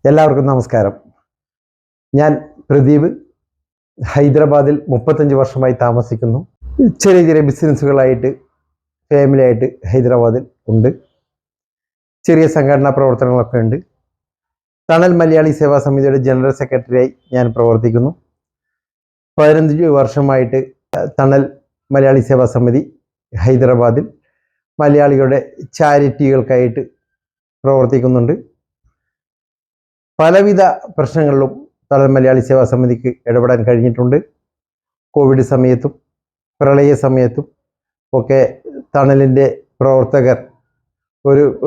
എല്ലാവർക്കും നമസ്കാരം. ഞാൻ പ്രദീപ്. ഹൈദരാബാദിൽ 35 വർഷമായി താമസിക്കുന്നു. ചെറിയ ചെറിയ ബിസിനസ്സുകളായിട്ട് ഫാമിലിയായിട്ട് ഹൈദരാബാദിൽ ഉണ്ട്. ചെറിയ സംഘടനാ പ്രവർത്തനങ്ങളൊക്കെ ഉണ്ട്. തണൽ മലയാളി സേവാ സമിതിയുടെ ജനറൽ സെക്രട്ടറിയായി ഞാൻ പ്രവർത്തിക്കുന്നു. 15 വർഷമായിട്ട് തണൽ മലയാളി സേവാ സമിതി ഹൈദരാബാദിൽ മലയാളികളുടെ ചാരിറ്റികൾക്കായിട്ട് പ്രവർത്തിക്കുന്നുണ്ട്. പലവിധ പ്രശ്നങ്ങളിലും തണൽ മലയാളി സേവാ സമിതിക്ക് ഇടപെടാൻ കഴിഞ്ഞിട്ടുണ്ട്. കോവിഡ് സമയത്തും പ്രളയ സമയത്തും ഒക്കെ തണലിൻ്റെ പ്രവർത്തകർ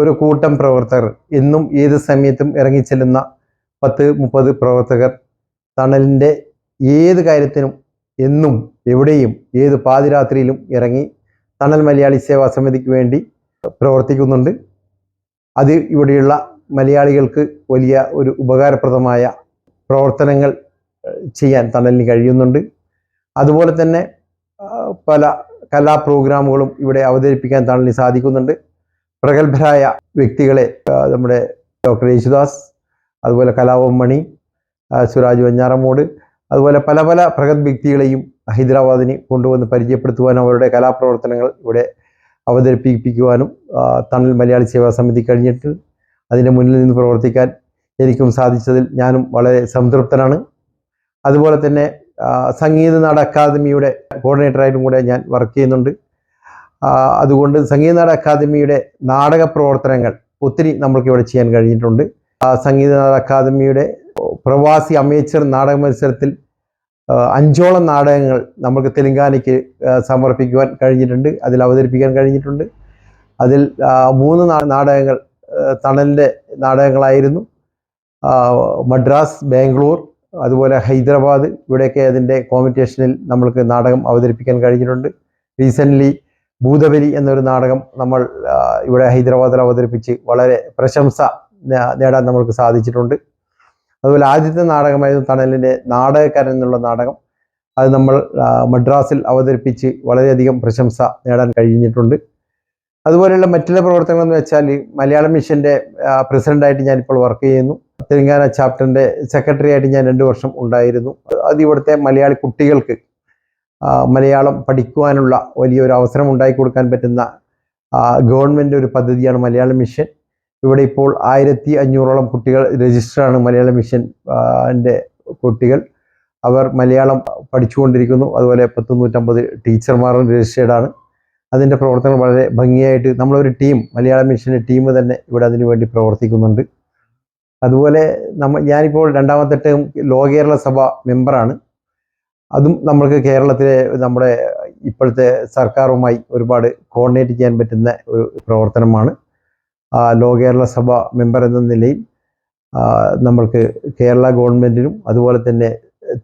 ഒരു കൂട്ടം പ്രവർത്തകർ എന്നും ഏത് സമയത്തും ഇറങ്ങിച്ചെല്ലുന്ന 10-30 പ്രവർത്തകർ തണലിൻ്റെ ഏത് കാര്യത്തിനും എന്നും എവിടെയും ഏത് പാതിരാത്രിയിലും ഇറങ്ങി തണൽ മലയാളി സേവാ സമിതിക്ക് വേണ്ടി പ്രവർത്തിക്കുന്നുണ്ട്. അത് ഇവിടെയുള്ള മലയാളികൾക്ക് വലിയ ഒരു ഉപകാരപ്രദമായ പ്രവർത്തനങ്ങൾ ചെയ്യാൻ തണലിന് കഴിയുന്നുണ്ട്. അതുപോലെ തന്നെ പല കലാ പ്രോഗ്രാമുകളും ഇവിടെ അവതരിപ്പിക്കാൻ തണലിന് സാധിക്കുന്നുണ്ട്. പ്രഗത്ഭരായ വ്യക്തികളെ നമ്മുടെ ഡോക്ടർ യേശുദാസ്, അതുപോലെ കലാവം മണി, സുരാജ് വെഞ്ഞാറമൂട്, അതുപോലെ പല പല പ്രഗത് വ്യക്തികളെയും ഹൈദരാബാദിന് കൊണ്ടുവന്ന് പരിചയപ്പെടുത്തുവാനും അവരുടെ കലാപ്രവർത്തനങ്ങൾ ഇവിടെ അവതരിപ്പിക്കുവാനും തണൽ മലയാളി സേവാ സമിതി കഴിഞ്ഞിട്ട് അതിൻ്റെ മുന്നിൽ നിന്ന് പ്രവർത്തിക്കാൻ എനിക്കും സാധിച്ചതിൽ ഞാനും വളരെ സംതൃപ്തനാണ്. അതുപോലെ തന്നെ സംഗീത നാട അക്കാദമിയുടെ കോർഡിനേറ്ററായിട്ടും കൂടെ ഞാൻ വർക്ക് ചെയ്യുന്നുണ്ട്. അതുകൊണ്ട് സംഗീത നാട അക്കാദമിയുടെ നാടക പ്രവർത്തനങ്ങൾ ഒത്തിരി നമ്മൾക്കിവിടെ ചെയ്യാൻ കഴിഞ്ഞിട്ടുണ്ട്. സംഗീത നാട അക്കാദമിയുടെ പ്രവാസി അമേച്ചർ നാടക മത്സരത്തിൽ 5ഓളം നാടകങ്ങൾ നമുക്ക് തെലങ്കാനയ്ക്ക് സമർപ്പിക്കുവാൻ കഴിഞ്ഞിട്ടുണ്ട്, അതിൽ അവതരിപ്പിക്കാൻ കഴിഞ്ഞിട്ടുണ്ട്. അതിൽ 3 നാടകങ്ങൾ തണലിൻ്റെ നാടകങ്ങളായിരുന്നു. മദ്രാസ്, ബാംഗ്ലൂർ, അതുപോലെ ഹൈദരാബാദ്, ഇവിടെയൊക്കെ അതിൻ്റെ കോമ്പറ്റീഷനിൽ നമ്മൾക്ക് നാടകം അവതരിപ്പിക്കാൻ കഴിഞ്ഞിട്ടുണ്ട്. റീസെൻ്റ്ലി ഭൂതബലി എന്നൊരു നാടകം നമ്മൾ ഇവിടെ ഹൈദരാബാദിൽ അവതരിപ്പിച്ച് വളരെ പ്രശംസ നേടാൻ നമ്മൾക്ക് സാധിച്ചിട്ടുണ്ട്. അതുപോലെ ആദ്യത്തെ നാടകമായിരുന്നു തണലിൻ്റെ നാടകക്കാരൻ എന്നുള്ള നാടകം. അത് നമ്മൾ മദ്രാസിൽ അവതരിപ്പിച്ച് വളരെയധികം പ്രശംസ നേടാൻ കഴിഞ്ഞിട്ടുണ്ട്. അതുപോലെയുള്ള മറ്റുള്ള പ്രവർത്തനങ്ങൾ എന്ന് വെച്ചാൽ മലയാളം മിഷൻ്റെ പ്രസിഡൻ്റായിട്ട് ഞാനിപ്പോൾ വർക്ക് ചെയ്യുന്നു. തെലങ്കാന ചാപ്റ്ററിൻ്റെ സെക്രട്ടറി ആയിട്ട് ഞാൻ 2 വർഷം ഉണ്ടായിരുന്നു. അത് ഇവിടുത്തെ മലയാളി കുട്ടികൾക്ക് മലയാളം പഠിക്കുവാനുള്ള വലിയൊരു അവസരം ഉണ്ടാക്കി കൊടുക്കാൻ പറ്റുന്ന ഗവൺമെൻറ് ഒരു പദ്ധതിയാണ് മലയാളം മിഷൻ. ഇവിടെ ഇപ്പോൾ 1500ഓളം കുട്ടികൾ രജിസ്റ്ററാണ് മലയാളം മിഷൻ കുട്ടികൾ. അവർ മലയാളം പഠിച്ചുകൊണ്ടിരിക്കുന്നു. അതുപോലെ 150 ടീച്ചർമാരും രജിസ്റ്റേർഡാണ്. അതിൻ്റെ പ്രവർത്തനങ്ങൾ വളരെ ഭംഗിയായിട്ട് നമ്മളൊരു ടീം, മലയാളം മിഷൻ്റെ ടീം തന്നെ ഇവിടെ അതിനു വേണ്ടി പ്രവർത്തിക്കുന്നുണ്ട്. അതുപോലെ ഞാനിപ്പോൾ 2ാമത്തെ ടേം ലോ കേരള സഭ മെമ്പറാണ്. അതും നമ്മൾക്ക് കേരളത്തിലെ നമ്മുടെ ഇപ്പോഴത്തെ സർക്കാരുമായി ഒരുപാട് കോർഡിനേറ്റ് ചെയ്യാൻ പറ്റുന്ന ഒരു പ്രവർത്തനമാണ്. ലോ കേരള സഭ മെമ്പർ എന്ന നിലയിൽ നമ്മൾക്ക് കേരള ഗവൺമെൻറ്റിനും അതുപോലെ തന്നെ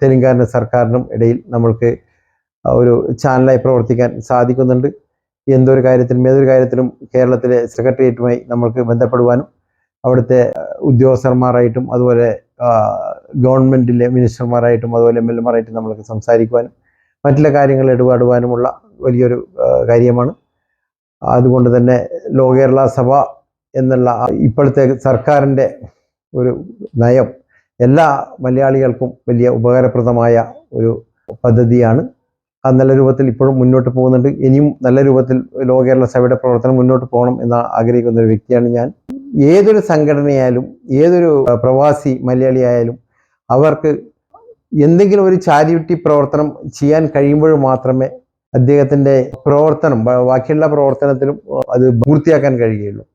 തെലങ്കാന സർക്കാരിനും ഇടയിൽ നമ്മൾക്ക് ഒരു ചാനലായി പ്രവർത്തിക്കാൻ സാധിക്കുന്നുണ്ട്. ഏതൊരു കാര്യത്തിലും കേരളത്തിലെ സെക്രട്ടേറിയറ്റുമായി നമ്മൾക്ക് ബന്ധപ്പെടുവാനും അവിടുത്തെ ഉദ്യോഗസ്ഥന്മാരായിട്ടും അതുപോലെ ഗവൺമെൻറ്റിലെ മിനിസ്റ്റർമാരായിട്ടും അതുപോലെ MLA മാരായിട്ടും നമ്മൾക്ക് സംസാരിക്കുവാനും മറ്റുള്ള കാര്യങ്ങൾ ഇടപെടുവാനുമുള്ള വലിയൊരു കാര്യമാണ്. അതുകൊണ്ട് തന്നെ ലോ കേരള സഭ എന്നുള്ള ഇപ്പോഴത്തെ സർക്കാരിൻ്റെ ഒരു നയം എല്ലാ മലയാളികൾക്കും വലിയ ഉപകാരപ്രദമായ ഒരു പദ്ധതിയാണ്. അത് നല്ല രൂപത്തിൽ ഇപ്പോഴും മുന്നോട്ട് പോകുന്നുണ്ട്. ഇനിയും നല്ല രൂപത്തിൽ ലോ കേരള സഭയുടെ പ്രവർത്തനം മുന്നോട്ട് പോകണം എന്ന് ആഗ്രഹിക്കുന്ന ഒരു വ്യക്തിയാണ് ഞാൻ. ഏതൊരു സംഘടനയായാലും ഏതൊരു പ്രവാസി മലയാളി ആയാലും അവർക്ക് എന്തെങ്കിലും ഒരു ചാരിറ്റി പ്രവർത്തനം ചെയ്യാൻ കഴിയുമ്പോൾ മാത്രമേ അദ്ദേഹത്തിൻ്റെ പ്രവർത്തനം ബാക്കിയുള്ള പ്രവർത്തനത്തിലും അത് പൂർത്തിയാക്കാൻ കഴിയുകയുള്ളൂ.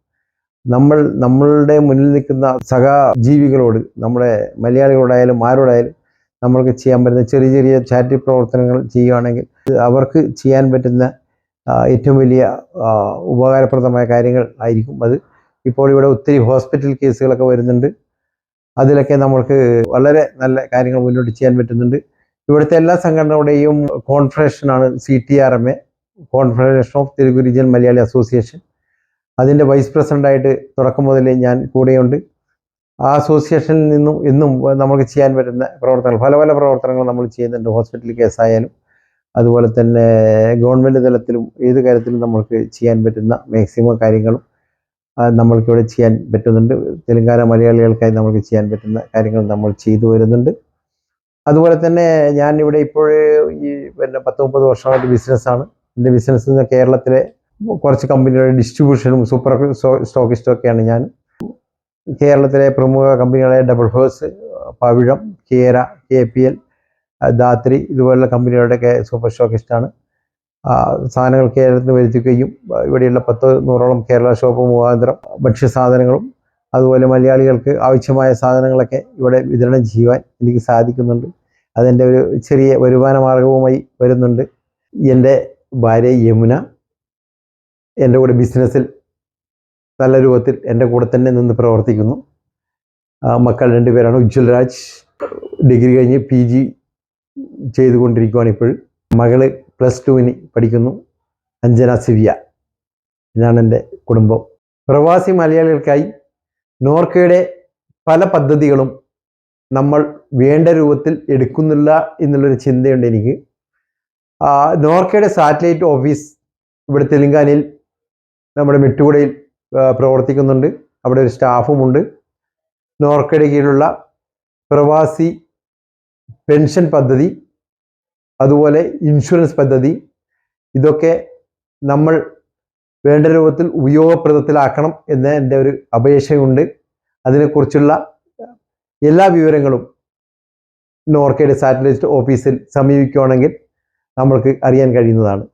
നമ്മളുടെ മുന്നിൽ നിൽക്കുന്ന സഹജീവികളോട്, നമ്മുടെ മലയാളികളോടായാലും ആരോടായാലും നമ്മൾക്ക് ചെയ്യാൻ പറ്റുന്ന ചെറിയ ചെറിയ ചാരിറ്റി പ്രവർത്തനങ്ങൾ ചെയ്യുകയാണെങ്കിൽ അവർക്ക് ചെയ്യാൻ പറ്റുന്ന ഏറ്റവും വലിയ ഉപകാരപ്രദമായ കാര്യങ്ങൾ ആയിരിക്കും അത്. ഇപ്പോൾ ഇവിടെ ഒത്തിരി ഹോസ്പിറ്റൽ കേസുകളൊക്കെ വരുന്നുണ്ട്. അതിലൊക്കെ നമ്മൾക്ക് വളരെ നല്ല കാര്യങ്ങൾ മുന്നോട്ട് ചെയ്യാൻ പറ്റുന്നുണ്ട്. ഇവിടുത്തെ എല്ലാ സംഘടനകളുടെയും കോൺഫെഡറേഷനാണ് CTRMA, confederation of Telugu region Malayali association. അതിൻ്റെ വൈസ് പ്രസിഡൻ്റായിട്ട് തുടക്കം മുതലേ ഞാൻ കൂടെയുണ്ട്. ആ അസോസിയേഷനിൽ നിന്നും എന്നും നമുക്ക് ചെയ്യാൻ പറ്റുന്ന പ്രവർത്തനങ്ങൾ, പല പല പ്രവർത്തനങ്ങൾ നമ്മൾ ചെയ്യുന്നുണ്ട്. ഹോസ്പിറ്റൽ കേസായാലും അതുപോലെ തന്നെ ഗവൺമെൻറ് തലത്തിലും ഏത് കാര്യത്തിലും നമ്മൾക്ക് ചെയ്യാൻ പറ്റുന്ന മാക്സിമം കാര്യങ്ങളും നമ്മൾക്കിവിടെ ചെയ്യാൻ പറ്റുന്നുണ്ട്. തെലുങ്കാന മലയാളികൾക്കായി നമുക്ക് ചെയ്യാൻ പറ്റുന്ന കാര്യങ്ങൾ നമ്മൾ ചെയ്തു വരുന്നുണ്ട്. അതുപോലെ തന്നെ ഞാൻ ഇവിടെ ഇപ്പോൾ ഈ 10-30 വർഷമായിട്ട് ബിസിനസ്സാണ്. എൻ്റെ ബിസിനസ് കേരളത്തിലെ കുറച്ച് കമ്പനികളുടെ ഡിസ്ട്രിബ്യൂഷനും സൂപ്പർ സ്റ്റോക്കിസ്റ്റും ഒക്കെയാണ് ഞാൻ. കേരളത്തിലെ പ്രമുഖ കമ്പനികളായ ഡബിൾ ഹേഴ്സ്, പവിഴം, കേര, KPL, ധാത്രി ഇതുപോലുള്ള കമ്പനികളുടെയൊക്കെ സൂപ്പർ സ്റ്റോക്കിസ്റ്റാണ്. സാധനങ്ങൾ കേരളത്തിൽ വരുത്തിക്കുകയും ഇവിടെയുള്ള 10-100ഓളം കേരള ഷോപ്പ് മുഖാന്തരം ഭക്ഷ്യസാധനങ്ങളും അതുപോലെ മലയാളികൾക്ക് ആവശ്യമായ സാധനങ്ങളൊക്കെ ഇവിടെ വിതരണം ചെയ്യുവാൻ എനിക്ക് സാധിക്കുന്നുണ്ട്. അതെൻ്റെ ഒരു ചെറിയ വരുമാന മാർഗവുമായി വരുന്നുണ്ട്. എൻ്റെ ഭാര്യ യമുന എൻ്റെ കൂടെ ബിസിനസ്സിൽ നല്ല രൂപത്തിൽ എൻ്റെ കൂടെ തന്നെ നിന്ന് പ്രവർത്തിക്കുന്നു. മക്കൾ 2 പേരാണ്. ഉജ്ജ്വൽ രാജ് ഡിഗ്രി കഴിഞ്ഞ് PG ചെയ്തുകൊണ്ടിരിക്കുകയാണ് ഇപ്പോൾ. മകള് +2 പഠിക്കുന്നു, അഞ്ജന സിവിയ. ഇതാണ് എൻ്റെ കുടുംബം. പ്രവാസി മലയാളികൾക്കായി നോർക്കയുടെ പല പദ്ധതികളും നമ്മൾ വേണ്ട രൂപത്തിൽ എടുക്കുന്നില്ല എന്നുള്ളൊരു ചിന്തയുണ്ട് എനിക്ക്. നോർക്കയുടെ സാറ്റലൈറ്റ് ഓഫീസ് ഇവിടെ തെലുങ്കാനയിൽ നമ്മുടെ മെട്ടുകുടയിൽ പ്രവർത്തിക്കുന്നുണ്ട്. അവിടെ ഒരു സ്റ്റാഫുമുണ്ട്. നോർക്കയുടെ കീഴിലുള്ള പ്രവാസി പെൻഷൻ പദ്ധതി, അതുപോലെ ഇൻഷുറൻസ് പദ്ധതി, ഇതൊക്കെ നമ്മൾ വേണ്ട രൂപത്തിൽ ഉപയോഗപ്രദത്തിലാക്കണം എന്ന് എൻ്റെ ഒരു അപേക്ഷയുണ്ട്. അതിനെക്കുറിച്ചുള്ള എല്ലാ വിവരങ്ങളും നോർക്കയുടെ സാറ്റലൈറ്റ് ഓഫീസിൽ സമീപിക്കുകയാണെങ്കിൽ നമ്മൾക്ക് അറിയാൻ കഴിയുന്നതാണ്.